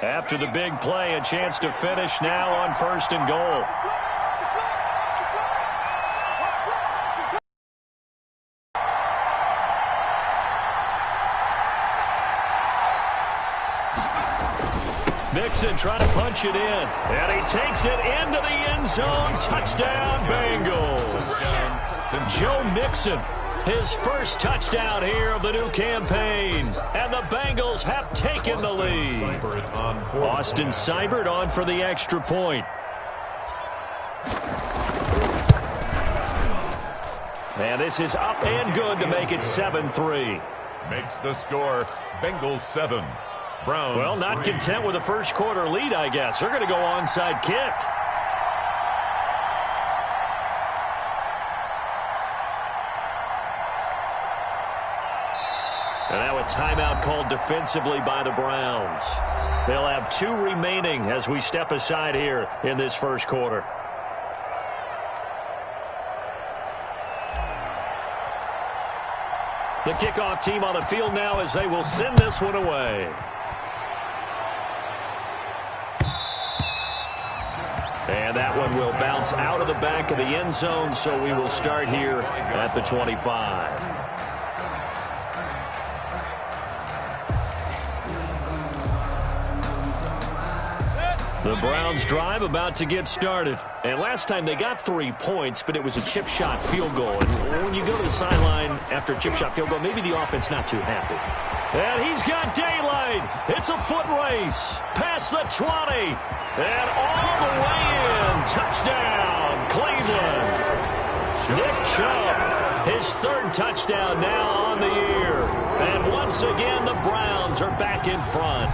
After the big play, a chance to finish now on 1st and goal. Mixon trying to punch it in, and he takes it into the end zone. Touchdown, Bengals. Joe Mixon, his first touchdown here of the new campaign, and the Bengals have taken the lead. Austin Seibert on for the extra point. And this is up and good to make it 7-3. Makes the score Bengals 7. Browns well, not 3. content with a first quarter lead, I guess. They're going to go onside kick. And now a timeout called defensively by the Browns. They'll have 2 remaining as we step aside here in this first quarter. The kickoff team on the field now as they will send this one away. And that one will bounce out of the back of the end zone, so we will start here at the 25. The Browns drive about to get started. And last time they got 3 points, but it was a chip shot field goal. And when you go to the sideline after a chip shot field goal, maybe the offense not too happy. And he's got daylight. It's a foot race. Past the 20. And all the way in. Touchdown, Cleveland. Nick Chubb, his 3rd touchdown now on the year. And once again, the Browns are back in front.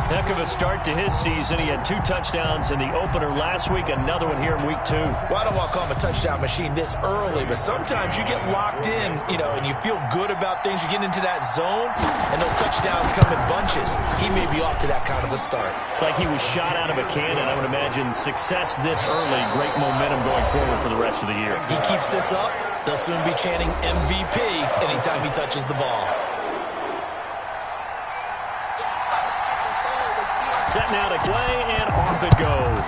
Heck of a start to his season. He had 2 touchdowns in the opener last week, another one here in week 2. Well, I don't want to call him a touchdown machine this early, but sometimes you get locked in, and you feel good about things. You get into that zone, and those touchdowns come in bunches. He may be off to that kind of a start. It's like he was shot out of a cannon. I would imagine success this early, great momentum going forward for the rest of the year. He keeps this up, they'll soon be chanting MVP anytime he touches the ball. Set now to play, and off it goes.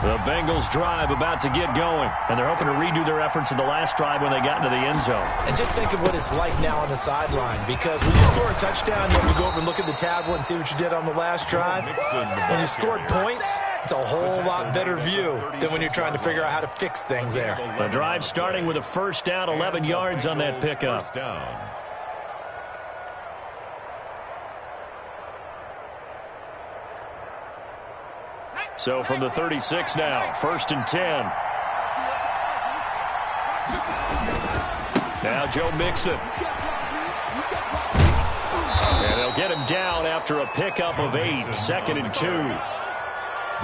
The Bengals drive about to get going, and they're hoping to redo their efforts in the last drive when they got into the end zone. And just think of what it's like now on the sideline, because when you score a touchdown, you have to go over and look at the tablet and see what you did on the last drive. When you scored points, it's a whole lot better view than when you're trying to figure out how to fix things there. The drive starting with a first down, 11 yards on that pickup. First down. So from the 36 now, 1st and 10. Now Joe Mixon. And they'll get him down after a pickup of 8, 2nd and 2.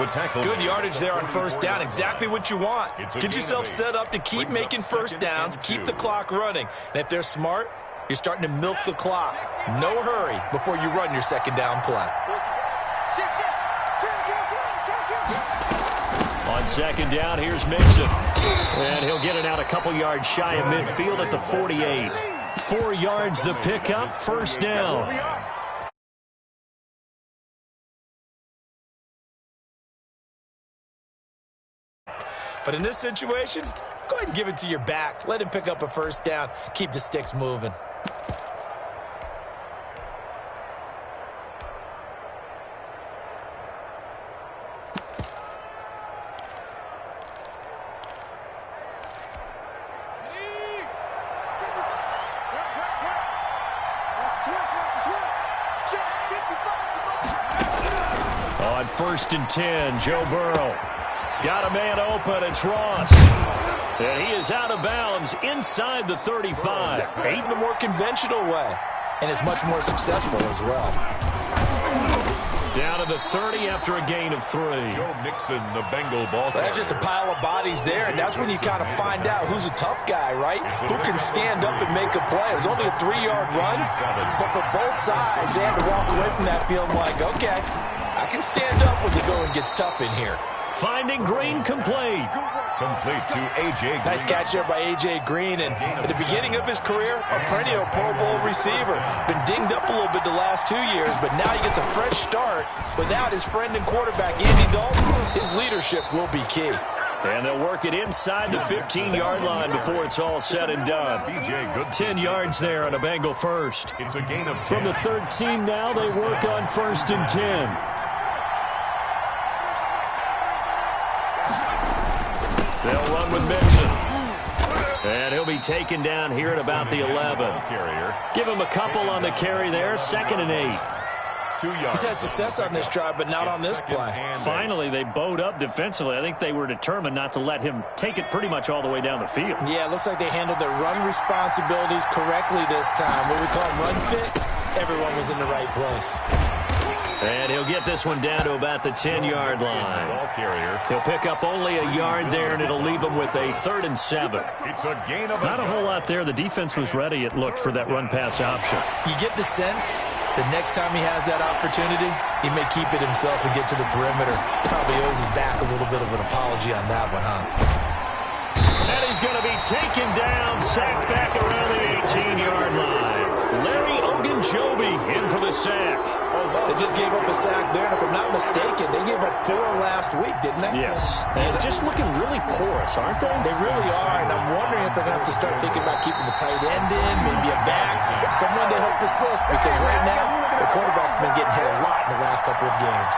The tackle. Good yardage there on first down, exactly what you want. Get yourself set up to keep making first downs, keep the clock running. And if they're smart, you're starting to milk the clock. No hurry before you run your second down play. On 2nd down, here's Mixon. And he'll get it out a couple yards shy of midfield at the 48. 4 yards the pickup, first down. But in this situation, go ahead and give it to your back. Let him pick up a first down. Keep the sticks moving. On 1st and 10, Joe Burrow. Got a man open, it's Ross. And he is out of bounds inside the 35. Ain't the more conventional way. And it's much more successful as well. Down to the 30 after a gain of 3. Joe Mixon, the Bengal ball. That's just a pile of bodies there, and that's when you kind of find out who's a tough guy, right? Who can stand up and make a play. It was only a 3-yard run, but for both sides, they had to walk away from that feeling like, okay, I can stand up when the going gets tough in here. Finding Green complete. Complete to A.J. Green. Nice catch there by A.J. Green. And at the beginning of his career, a perennial Pro Bowl receiver. Been dinged up a little bit the last 2 years, but now he gets a fresh start without his friend and quarterback, Andy Dalton. His leadership will be key. And they'll work it inside the 15-yard line before it's all said and done. 10 yards there on a Bengal first. It's a gain of 10. From the 13 now, they work on 1st and 10. They'll run with Mixon. And he'll be taken down here at about the 11. Give him a couple on the carry there. 2nd and 8. 2 yards. He's had success on this drive, but not on this play. Finally, they bowed up defensively. I think they were determined not to let him take it pretty much all the way down the field. Yeah, it looks like they handled their run responsibilities correctly this time. What we call run fits, everyone was in the right place. And he'll get this one down to about the 10-yard line. He'll pick up only a yard there, and it'll leave him with a 3rd and 7. It's a gain of Not a whole lot there. The defense was ready, it looked, for that run-pass option. You get the sense that next time he has that opportunity, he may keep it himself and get to the perimeter. Probably owes his back a little bit of an apology on that one, huh? And he's going to be taken down, sacked back around the 18-yard line. Larry Ogunjobi in for the sack. They just gave up a sack there, and if I'm not mistaken, they gave up 4 last week, didn't they? Yes. And just looking really porous, aren't they? They really are, and I'm wondering if they're going to have to start thinking about keeping the tight end in, maybe a back, someone to help assist, because right now, the quarterback's been getting hit a lot in the last couple of games.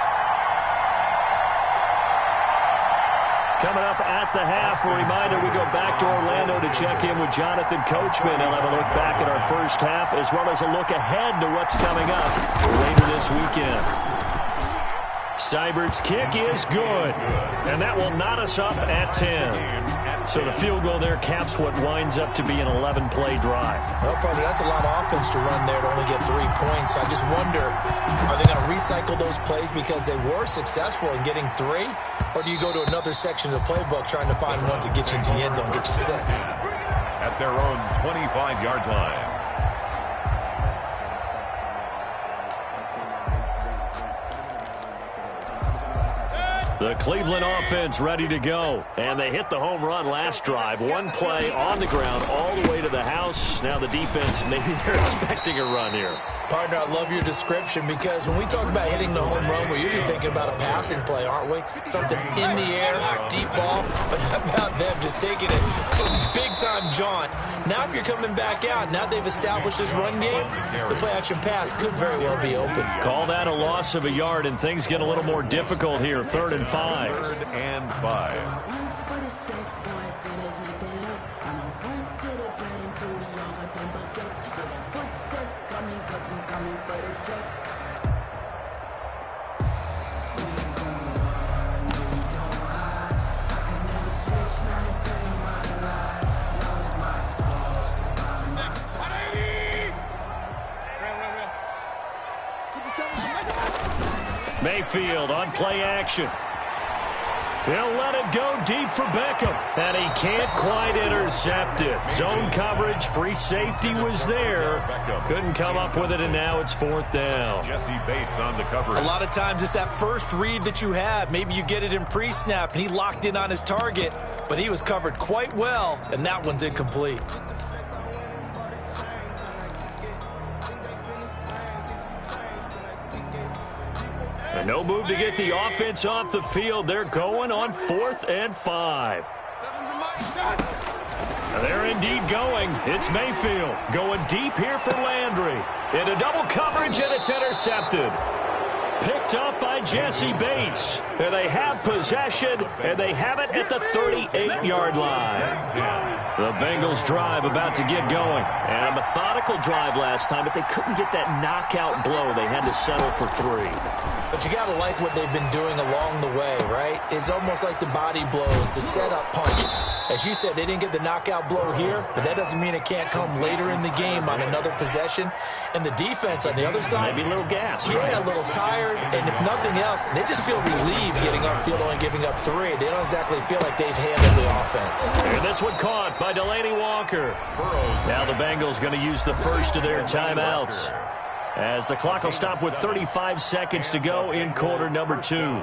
Coming up at the half, a reminder, we go back to Orlando to check in with Jonathan Coachman. He'll have a look back at our first half, as well as a look ahead to what's coming up later this weekend. Seibert's kick is good, and that will knot us up at 10. So the field goal there caps what winds up to be an 11-play drive. Well, partner, that's a lot of offense to run there to only get 3 points. I just wonder, are they going to recycle those plays because they were successful in getting 3? Or do you go to another section of the playbook trying to find ones that get you into the end zone, get you 6? At their own 25-yard line. The Cleveland offense ready to go. And they hit the home run last drive. 1 play on the ground all the way to the house. Now the defense, maybe they're expecting a run here. Partner, I love your description because when we talk about hitting the home run, we're usually thinking about a passing play, aren't we? Something in the air, deep ball. But how about them just taking it big-time jaunt? Now if you're coming back out, now they've established this run game, the play-action pass could very well be open. Call that a loss of a yard, and things get a little more difficult here. 3rd and 5. 3rd and 5. Mayfield on play action. They'll let it go deep for Beckham. And he can't quite intercept it. Zone coverage, free safety was there. Couldn't come up with it, and now it's 4th down. Jesse Bates on the coverage. A lot of times it's that first read that you have. Maybe you get it in pre-snap, and he locked in on his target, but he was covered quite well, and that one's incomplete. And no move to get the offense off the field. They're going on 4th and 5. They're indeed going. It's Mayfield going deep here for Landry. Into double coverage, and it's intercepted. Picked up by Jesse Bates. And they have possession, and they have it at the 38-yard line. The Bengals drive about to get going. And a methodical drive last time, but they couldn't get that knockout blow. They had to settle for 3. But you got to like what they've been doing along the way, right? It's almost like the body blows, the setup punch. As you said, they didn't get the knockout blow here, but that doesn't mean it can't come later in the game on another possession. And the defense on the other side, maybe a little gas. Yeah, right? a little tired. And if nothing else, they just feel relieved getting upfield, only giving up 3. They don't exactly feel like they've handled the offense. And this one caught by Delaney Walker. Now the Bengals going to use the first of their timeouts, as the clock will stop with 35 seconds to go in quarter number 2.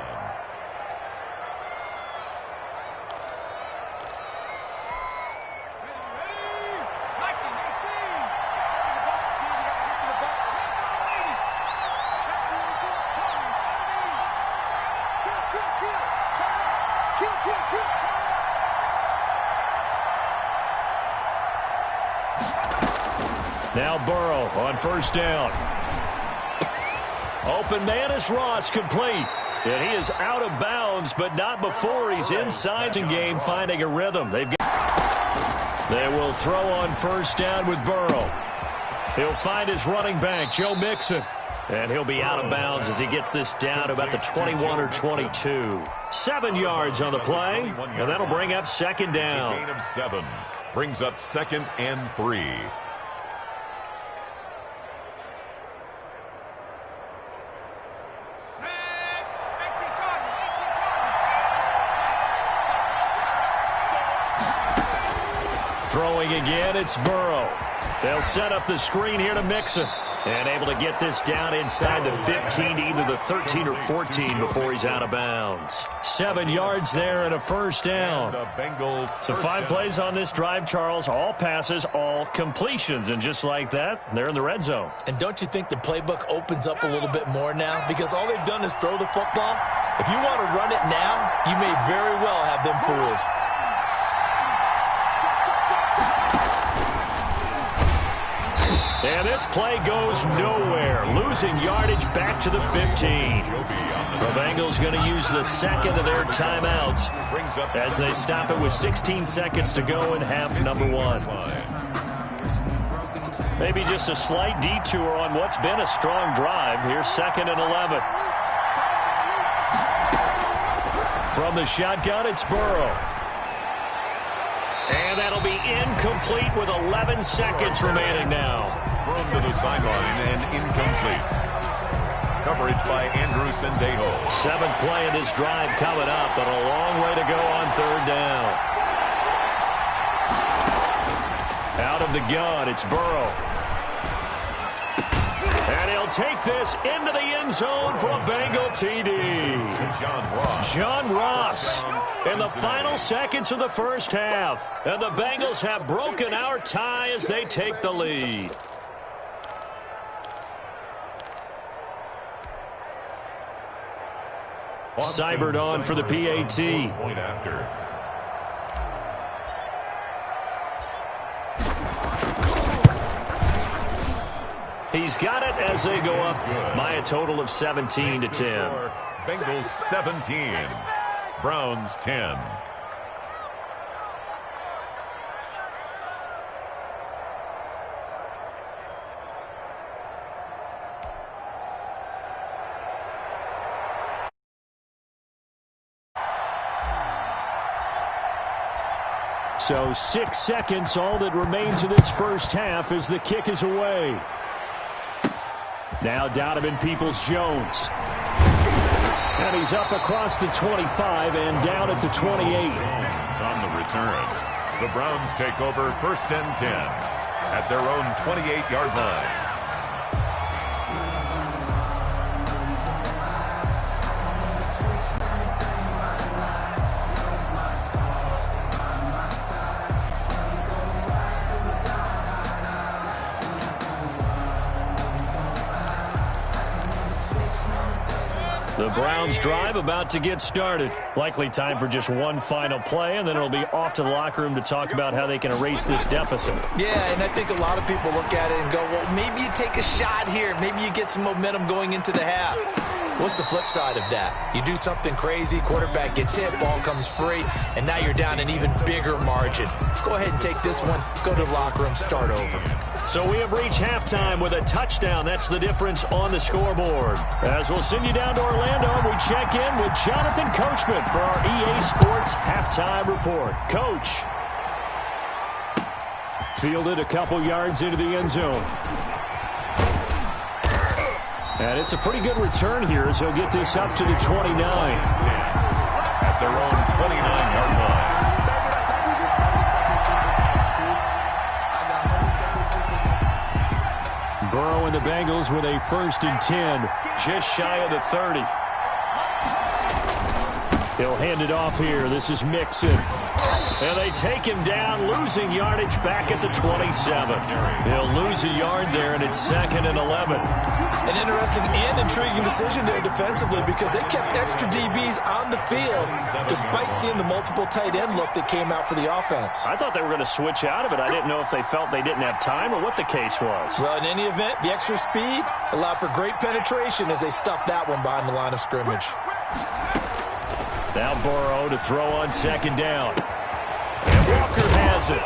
Now Burrow on first down. Open man is Ross, complete. And he is out of bounds, but not before he's inside the game, finding a rhythm. They will throw on first down with Burrow. He'll find his running back, Joe Mixon. And he'll be out of bounds as he gets this down to about the 21 or 22. 7 yards on the play, and that'll bring up second down. A gain of 7. Brings up 2nd and 3. Throwing again, it's Burrow. They'll set up the screen here to Mixon. And able to get this down inside the 15 to either the 13 or 14 before he's out of bounds. 7 yards there and a first down. So 5 plays on this drive, Charles. All passes, all completions. And just like that, they're in the red zone. And don't you think the playbook opens up a little bit more now? Because all they've done is throw the football. If you want to run it now, you may very well have them fooled. And this play goes nowhere. Losing yardage back to the 15. The Bengals going to use the second of their timeouts as they stop it with 16 seconds to go in half number 1. Maybe just a slight detour on what's been a strong drive. Here's 2nd and 11. From the shotgun, it's Burrow. And that'll be incomplete with 11 seconds remaining now. Thrown to the sideline and incomplete. Coverage by Andrew Sendejo. 7th play of this drive coming up, but a long way to go on 3rd down. Out of the gun, it's Burrow. And he'll take this into the end zone for a Bengal TD. John Ross in the final seconds of the first half. And the Bengals have broken our tie as they take the lead. Seibert on for the PAT. Point after. He's got it as they go up by a total of 17 to 10. Bengals 17. Browns 10. So 6 seconds, all that remains of this first half as the kick is away. Now Donovan Peoples-Jones. And he's up across the 25 and down at the 28. On the return. The Browns take over 1st and 10 at their own 28-yard line. The Browns drive about to get started. Likely time for just one final play, and then it'll be off to the locker room to talk about how they can erase this deficit. Yeah, and I think a lot of people look at it and go, well, maybe you take a shot here. Maybe you get some momentum going into the half. What's the flip side of that? You do something crazy, quarterback gets hit, ball comes free, and now you're down an even bigger margin. Go ahead and take this one, go to the locker room, start over. So we have reached halftime with a touchdown. That's the difference on the scoreboard. As we'll send you down to Orlando, and we check in with Jonathan Coachman for our EA Sports Halftime Report. Coach. Fielded a couple yards into the end zone. And it's a pretty good return here as he'll get this up to the 29. At their own 29-yard line. Burrow and the Bengals with a 1st and 10, just shy of the 30. He'll hand it off here. This is Mixon. And they take him down, losing yardage back at the 27. He'll lose a yard there, and it's 2nd and 11. An interesting and intriguing decision there defensively because they kept extra DBs on the field despite seeing the multiple tight end look that came out for the offense. I thought they were going to switch out of it. I didn't know if they felt they didn't have time or what the case was. Well, in any event, the extra speed allowed for great penetration as they stuffed that one behind the line of scrimmage. Now Burrow to throw on 2nd down. And Walker has it.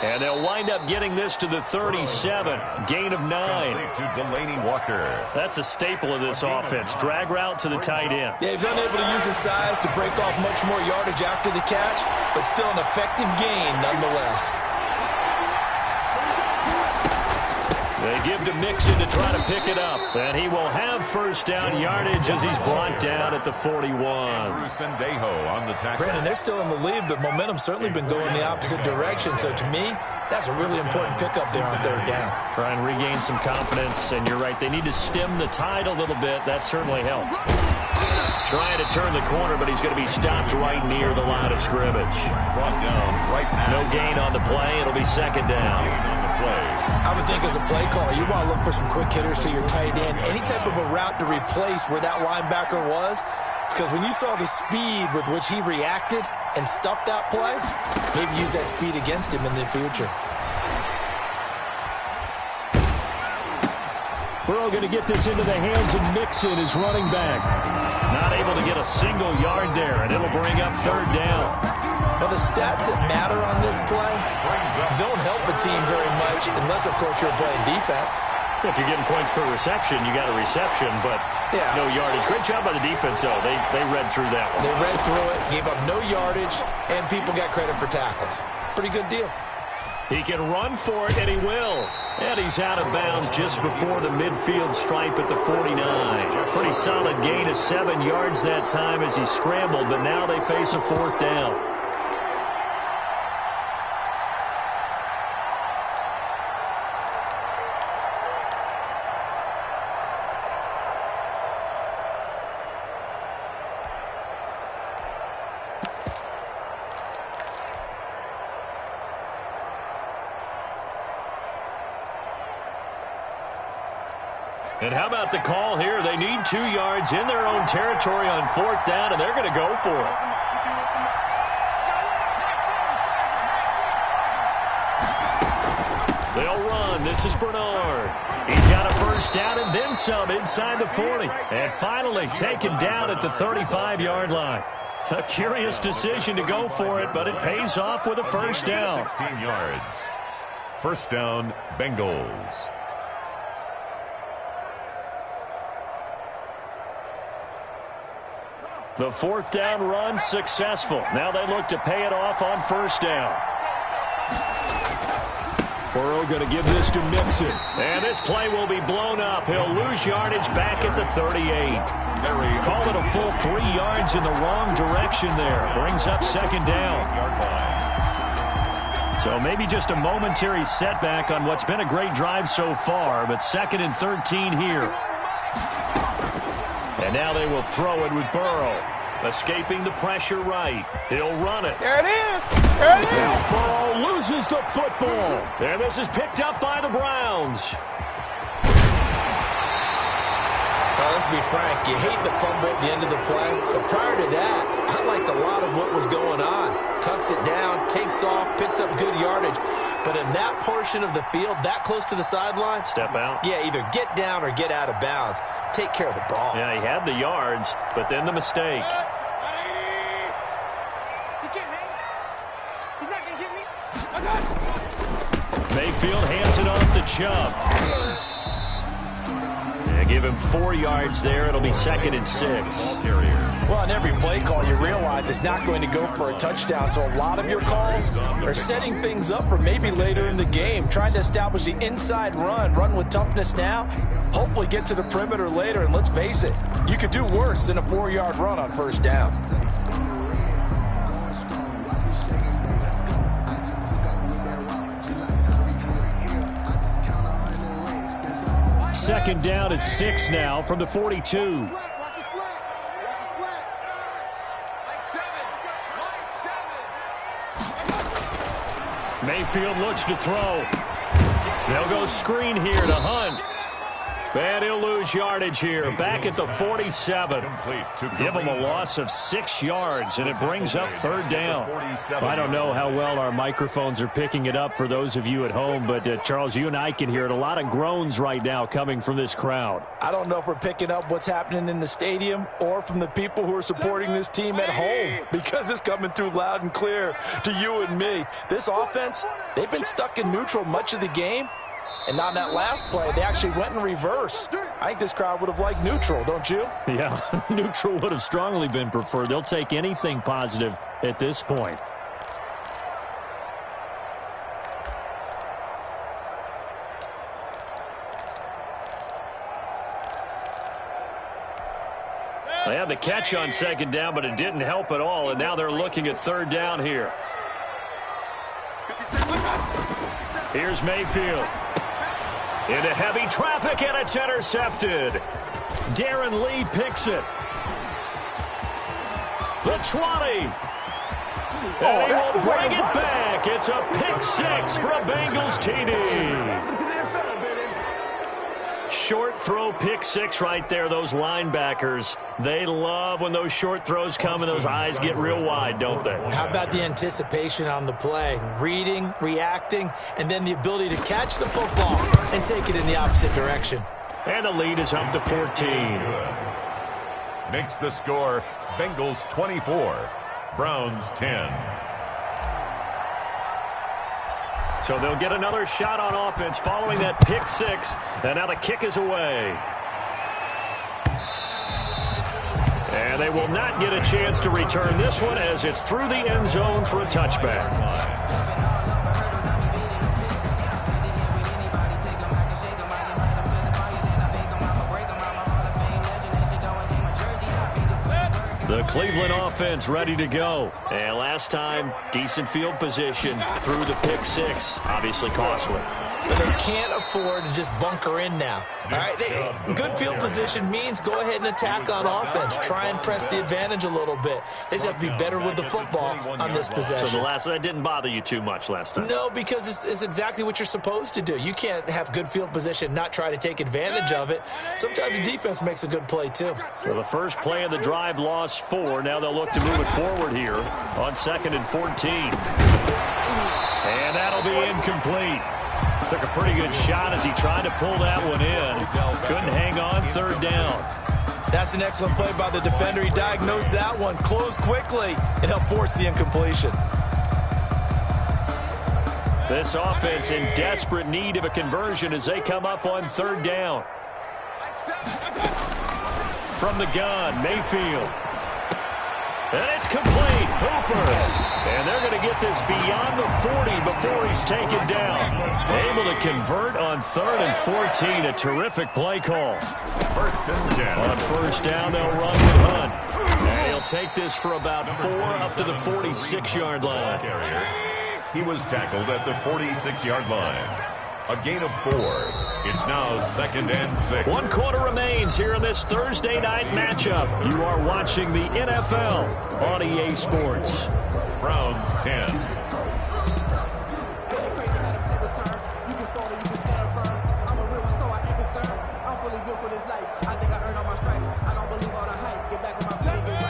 And they'll wind up getting this to the 37. Gain of 9. To Delaney Walker. That's a staple of this offense. Drag route to the tight end. Yeah, he's unable to use his size to break off much more yardage after the catch, but still an effective gain nonetheless. They give to Mixon to try to pick it up. And he will have 1st down yardage as he's brought down at the 41. On the tackle. Brandon, they're still in the lead, but momentum's certainly been going the opposite direction. So to me, that's a really important pickup there on 3rd down. Try and regain some confidence, and you're right. They need to stem the tide a little bit. That certainly helped. Trying to turn the corner, but he's going to be stopped right near the line of scrimmage. Brought down right now. No gain on the play. It'll be 2nd down. I would think as a play caller, you want to look for some quick hitters to your tight end. Any type of a route to replace where that linebacker was. Because when you saw the speed with which he reacted and stuffed that play, maybe use that speed against him in the future. Burrow going to get this into the hands of Mixon, his running back. Not able to get a single yard there, and it'll bring up 3rd down. Well, the stats that matter on this play don't help a team very much unless, of course, you're playing defense. If you're getting points per reception, you got a reception, but no yardage. Great job by the defense, though. They read through that one. They read through it, gave up no yardage, and people got credit for tackles. Pretty good deal. He can run for it, and he will. And he's out of bounds just before the midfield stripe at the 49. Pretty solid gain of 7 yards that time as he scrambled, but now they face a 4th down. And how about the call here? They need 2 yards in their own territory on 4th down, and they're going to go for it. They'll run. This is Bernard. He's got a 1st down and then some inside the 40. And finally taken down at the 35-yard line. A curious decision to go for it, but it pays off with a 1st down. 16 yards. 1st down, Bengals. The 4th down run successful. Now they look to pay it off on 1st down. Burrow going to give this to Mixon. And this play will be blown up. He'll lose yardage back at the 38. Call it a full 3 yards in the wrong direction there. Brings up 2nd down. So maybe just a momentary setback on what's been a great drive so far, but 2nd and 13 here. And now they will throw it with Burrow. Escaping the pressure right. He'll run it. There it is. There it is. Now Burrow loses the football. And this is picked up by the Browns. Well, let's be frank. You hate the fumble at the end of the play. But prior to that, I liked a lot of what was going on. Tucks it down, takes off, picks up good yardage. But in that portion of the field, that close to the sideline, step out. Yeah, either get down or get out of bounds. Take care of the ball. Yeah, he had the yards, but then the mistake. He can't hang. He's not going to get me. I got it. Mayfield hands it off to Chubb. Yeah, give him 4 yards there. It'll be 2nd and 6. Well, on every play call, you realize it's not going to go for a touchdown. So a lot of your calls are setting things up for maybe later in the game, trying to establish the inside run with toughness now, hopefully get to the perimeter later. And let's face it, you could do worse than a 4-yard run on 1st down. Second down at 6 now from the 42. Mayfield looks to throw. They'll go screen here to Hunt. And he'll lose yardage here. Back at the 47. Give him a loss of 6 yards, and it brings up third down. I don't know how well our microphones are picking it up for those of you at home, but Charles, you and I can hear it. A lot of groans right now coming from this crowd. I don't know if we're picking up what's happening in the stadium or from the people who are supporting this team at home, because it's coming through loud and clear to you and me. This offense, they've been stuck in neutral much of the game. And on that last play, they actually went in reverse. I think this crowd would have liked neutral, don't you? Yeah, neutral would have strongly been preferred. They'll take anything positive at this point. They had the catch on second down, but it didn't help at all, and now they're looking at third down here. Here's Mayfield. Into heavy traffic, and it's intercepted. Darren Lee picks it. The 20. And he will bring it back. It's a pick six for a Bengals TD. Short throw pick six right there. Those linebackers, they love when those short throws come and those eyes get real wide, don't they? How about the anticipation on the play? Reading, reacting, and then the ability to catch the football and take it in the opposite direction. And the lead is up to 14. Makes the score Bengals 24, Browns 10. So they'll get another shot on offense following that pick six. And now the kick is away. And they will not get a chance to return this one as it's through the end zone for a touchback. The Cleveland offense ready to go. And last time, decent field position through the pick six. Obviously costly. But they can't afford to just bunker in now. All right, good field position means go ahead and attack on offense. Try and press the advantage a little bit. They just have to be better with the football on this possession. So that didn't bother you too much last time? No, because it's exactly what you're supposed to do. You can't have good field position, not try to take advantage of it. Sometimes the defense makes a good play too. So the first play of the drive lost 4. Now they'll look to move it forward here on 2nd and 14. And that'll be incomplete. Took a pretty good shot as he tried to pull that one in. Couldn't hang on, third down. That's an excellent play by the defender. He diagnosed that one, closed quickly, and helped force the incompletion. This offense in desperate need of a conversion as they come up on third down. From the gun, Mayfield. And it's complete. Hooper. And they're going to get this beyond the 40 before he's taken down. Able to convert on 3rd and 14. A terrific play call. 1st and 10. On first down, they'll run with Hunt. And he'll take this for about 4 up to the 46-yard line. He was tackled at the 46-yard line. A gain of 4. It's now 2nd and 6. 1 quarter remains here in this Thursday night matchup. You are watching the NFL on EA Sports. Browns 10.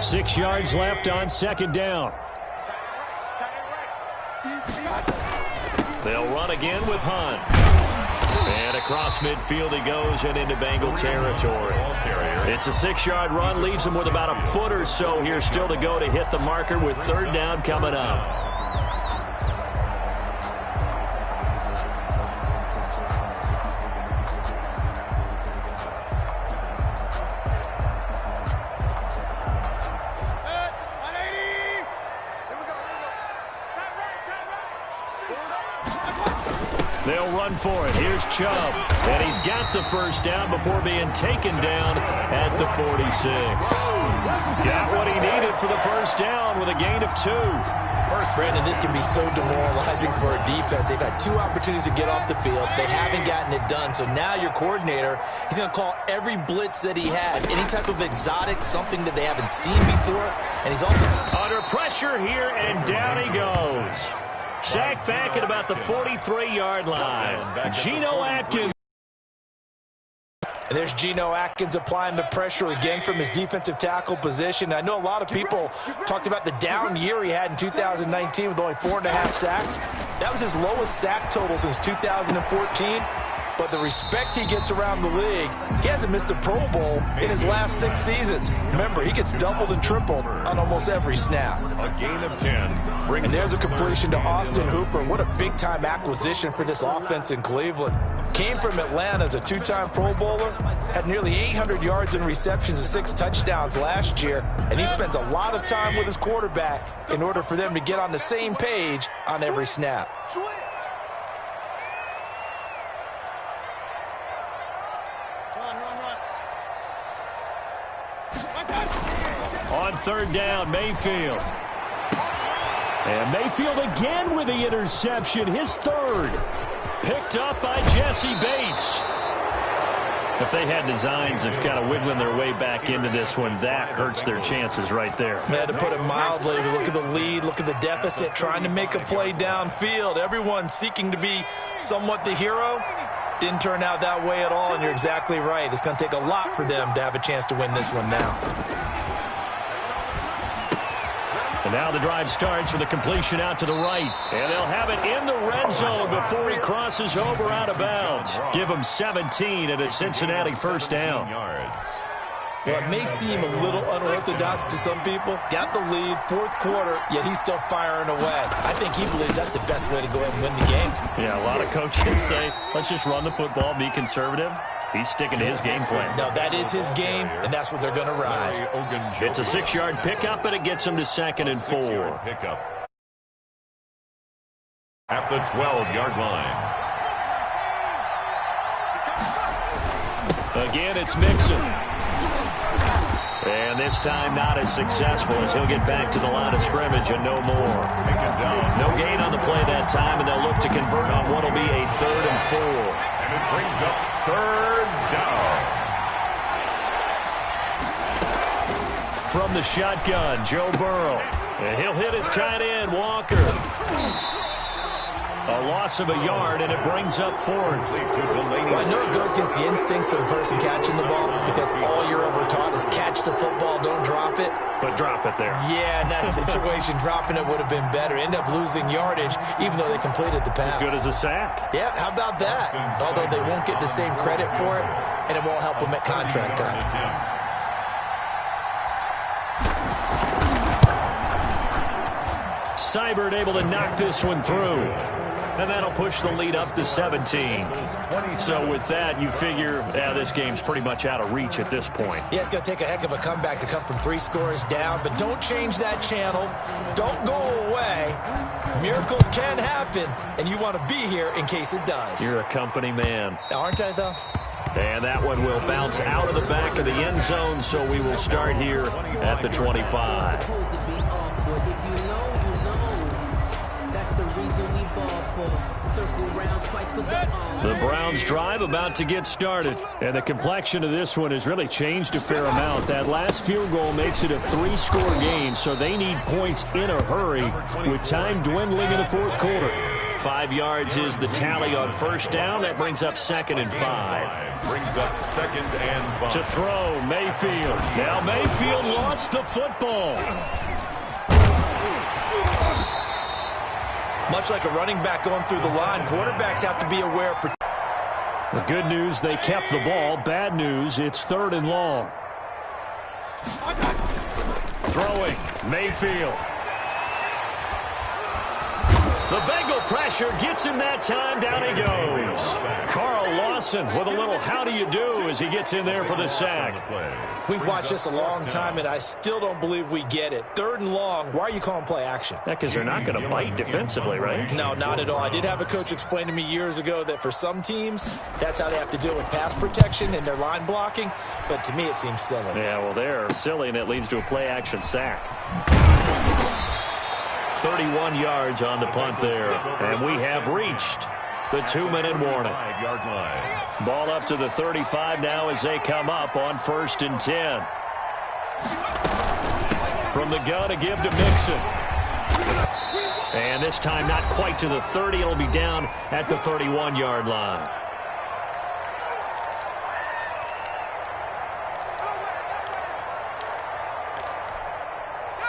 Six yards left on second down. They'll run again with Hunt. And across midfield he goes and into Bengal territory. It's a 6-yard run, leaves him with about a foot or so here still to go to hit the marker with third down coming up. They'll run for it. Here's Chubb. And he's got the first down before being taken down at the 46. Got what he needed for the first down with a gain of 2. Brandon, this can be so demoralizing for a defense. They've had 2 opportunities to get off the field. They haven't gotten it done. So now your coordinator, he's going to call every blitz that he has. Any type of exotic, something that they haven't seen before. And he's also under pressure here, and down he goes. Sacked back at about the 43-yard line. Geno Atkins. And there's Geno Atkins applying the pressure again from his defensive tackle position. I know a lot of people talked about the down year he had in 2019 with only 4.5 sacks. That was his lowest sack total since 2014. But the respect he gets around the league, he hasn't missed a Pro Bowl in his last 6 seasons. Remember, he gets doubled and tripled on almost every snap. A gain of 10. And there's a completion to Austin Hooper. What a big-time acquisition for this offense in Cleveland. Came from Atlanta as a 2-time Pro Bowler, had nearly 800 yards in receptions and 6 touchdowns last year, and he spends a lot of time with his quarterback in order for them to get on the same page on every snap. On third down, Mayfield. And Mayfield again with the interception, his third. Picked up by Jesse Bates. If they had designs of kind of wiggling their way back into this one, that hurts their chances right there. To put it mildly, look at the lead, look at the deficit, trying to make a play downfield. Everyone seeking to be somewhat the hero. Didn't turn out that way at all, and you're exactly right. It's going to take a lot for them to have a chance to win this one now. And now the drive starts with a completion out to the right. And they'll have it in the red zone before he crosses over out of bounds. Give him 17 at a Cincinnati first down. Well, it may seem a little unorthodox to some people. Got the lead, fourth quarter, yet he's still firing away. I think he believes that's the best way to go ahead and win the game. Yeah, a lot of coaches say, let's just run the football, be conservative. He's sticking to his game plan. No, that is his game, and that's what they're going to ride. It's a 6-yard pickup, and it gets him to 2nd and 4. Pickup at the 12-yard line. Again, it's Mixon. And this time not as successful as he'll get back to the line of scrimmage and no more. No gain on the play that time, and they'll look to convert on what will be a 3rd and 4. And it brings up 3rd down. From the shotgun, Joe Burrow. And he'll hit his tight end, Walker. A loss of a yard, and it brings up 4th. Well, I know it goes against the instincts of the person catching the ball because all you're ever taught is catch the football, don't drop it. But drop it there. Yeah, in that situation, dropping it would have been better. End up losing yardage, even though they completed the pass. As good as a sack. Yeah, how about that? Although they won't get the same credit for it, and it won't help them at contract time. Seibert able to knock this one through. And that'll push the lead up to 17. So with that, you figure, this game's pretty much out of reach at this point. Yeah, it's going to take a heck of a comeback to come from 3 scores down, but don't change that channel. Don't go away. Miracles can happen, and you want to be here in case it does. You're a company man. Aren't I, though? And that one will bounce out of the back of the end zone, so we will start here at the 25. The Browns drive about to get started. And the complexion of this one has really changed a fair amount. That last field goal makes it a 3-score game, so they need points in a hurry with time dwindling in the 4th quarter. 5 yards is the tally on first down. That brings up 2nd and 5. Brings up 2nd and 5. To throw, Mayfield. Now Mayfield lost the football. Much like a running back going through the line, quarterbacks have to be aware of. The good news, they kept the ball. Bad news, it's 3rd and long. Throwing, Mayfield. The Bengal pressure gets him that time. Down he goes. Carl Lawson with a little how do you do as he gets in there for the sack. We've watched this a long time, and I still don't believe we get it. 3rd and long, why are you calling play action? Because they're not going to bite defensively, right? No, not at all. I did have a coach explain to me years ago that for some teams, that's how they have to deal with pass protection and their line blocking, but to me it seems silly. Yeah, well, they're silly, and it leads to a play action sack. 31 yards on the punt there, and we have reached the 2-minute warning. Ball up to the 35 now as they come up on 1st and 10. From the gun to give to Mixon. And this time not quite to the 30. It'll be down at the 31-yard line.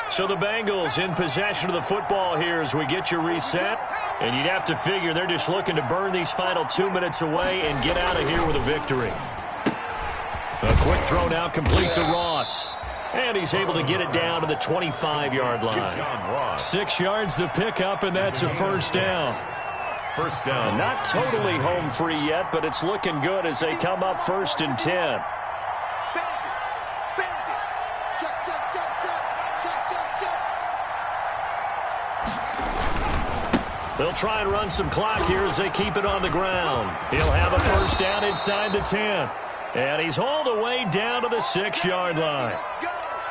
So the Bengals in possession of the football here as we get you reset. And you'd have to figure they're just looking to burn these final 2 minutes away and get out of here with a victory. A quick throw now complete to Ross. And he's able to get it down to the 25-yard line. 6 yards the pickup, and that's a first down. First down. Not totally home free yet, but it's looking good as they come up 1st and 10. They'll try and run some clock here as they keep it on the ground. He'll have a first down inside the 10. And he's hauled the way down to the 6-yard line.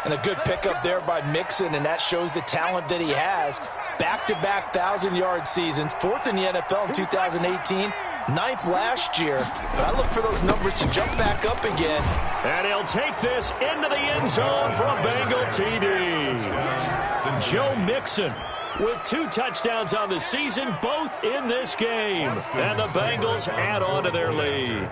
And a good pickup there by Mixon, and that shows the talent that he has. Back-to-back 1,000-yard seasons, 4th in the NFL in 2018, 9th last year. But I look for those numbers to jump back up again. And he'll take this into the end zone for a Bengal TD. Joe Mixon with 2 touchdowns on the season, both in this game. And the Bengals add on to their lead.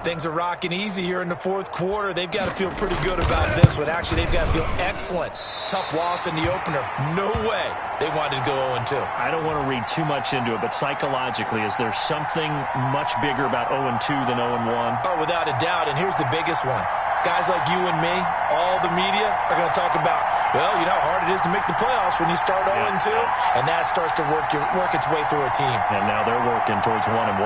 Things are rocking easy here in the 4th quarter. They've got to feel pretty good about this one. Actually, they've got to feel excellent. Tough loss in the opener. No way they wanted to go 0-2. I don't want to read too much into it, but psychologically, is there something much bigger about 0-2 than 0-1? Oh, without a doubt, and here's the biggest one. Guys like you and me, all the media, are going to talk about, well, you know how hard it is to make the playoffs when you start 0-2, and that starts to work its way through a team. And now they're working towards 1-1.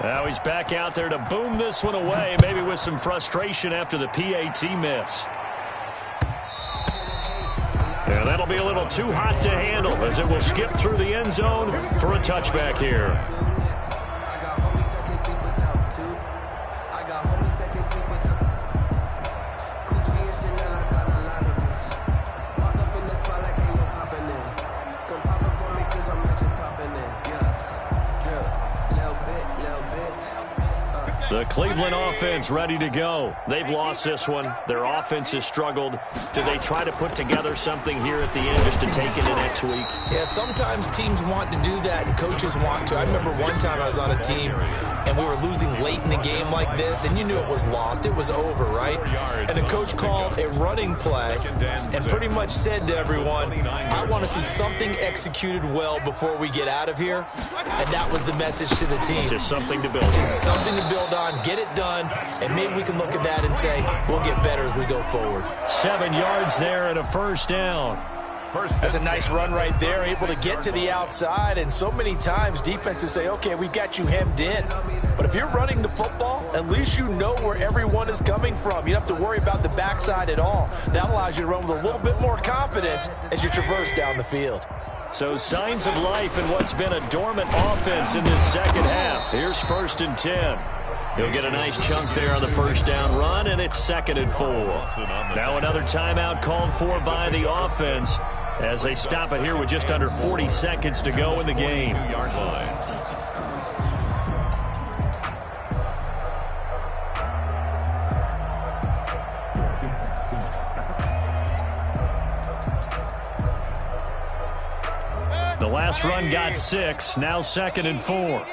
Now he's back out there to boom this one away, maybe with some frustration after the PAT miss. And that'll be a little too hot to handle as it will skip through the end zone for a touchback here. The Cleveland offense ready to go. They've lost this one. Their offense has struggled. Do they try to put together something here at the end just to take into next week? Yeah, sometimes teams want to do that and coaches want to. I remember one time I was on a team and we were losing late in a game like this, and you knew it was lost. It was over, right? And the coach called a running play and pretty much said to everyone, I want to see something executed well before we get out of here. And that was the message to the team. Just something to build on. Just something to build on, get it done, and maybe we can look at that and say, we'll get better as we go forward. 7 yards there and a first down. That's a nice run right there, able to get to the outside, and so many times defenses say, okay, we've got you hemmed in. But if you're running the football, at least you know where everyone is coming from. You don't have to worry about the backside at all. That allows you to run with a little bit more confidence as you traverse down the field. So signs of life in what's been a dormant offense in this second half. Here's 1st and 10. He'll get a nice chunk there on the first down run, and it's 2nd and 4. Now another timeout called for by the offense as they stop it here with just under 40 seconds to go in the game. The last run got 6, now 2nd and 4.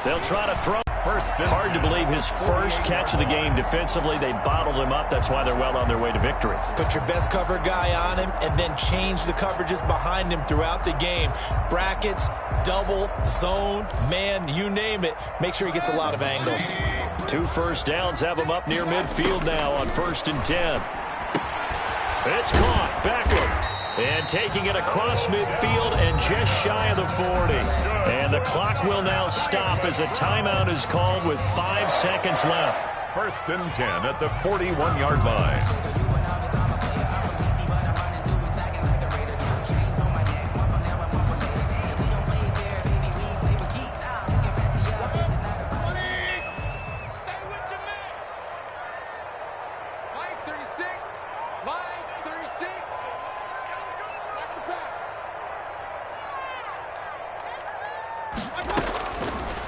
They'll try to throw. Hard to believe his first catch of the game defensively. They bottled him up. That's why they're well on their way to victory. Put your best cover guy on him and then change the coverages behind him throughout the game. Brackets, double, zone, man, you name it. Make sure he gets a lot of angles. 2 first downs have him up near midfield now on 1st and 10. It's caught. Beckham. And taking it across midfield and just shy of the 40. And the clock will now stop as a timeout is called with 5 seconds left. 1st and 10 at the 41-yard line.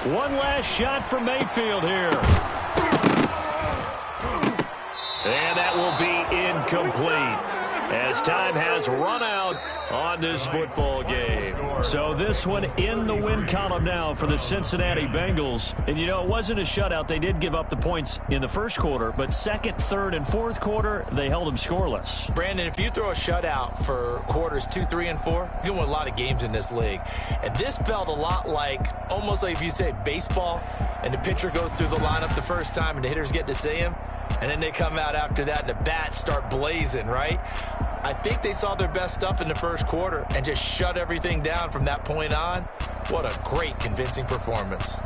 One last shot for Mayfield here. And that will be incomplete, as time has run out on this football game. So this one in the win column now for the Cincinnati Bengals. And, you know, it wasn't a shutout. They did give up the points in the first quarter, but second, third, and fourth quarter, they held them scoreless. Brandon, if you throw a shutout for quarters 2, 3, and 4, you're going to win a lot of games in this league. And this felt a lot like, almost like if you say baseball, and the pitcher goes through the lineup the first time and the hitters get to see him, and then they come out after that and the bats start blazing, right? I think they saw their best stuff in the first quarter and just shut everything down from that point on. What a great, convincing performance.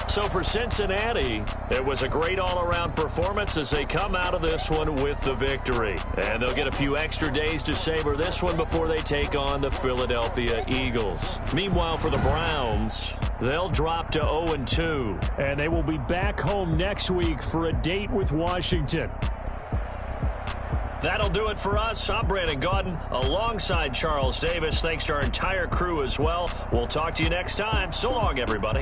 So for Cincinnati, it was a great all-around performance as they come out of this one with the victory. And they'll get a few extra days to savor this one before they take on the Philadelphia Eagles. Meanwhile, for the Browns, they'll drop to 0-2. And they will be back home next week for a date with Washington. That'll do it for us. I'm Brandon Gaudin alongside Charles Davis. Thanks to our entire crew as well. We'll talk to you next time. So long, everybody.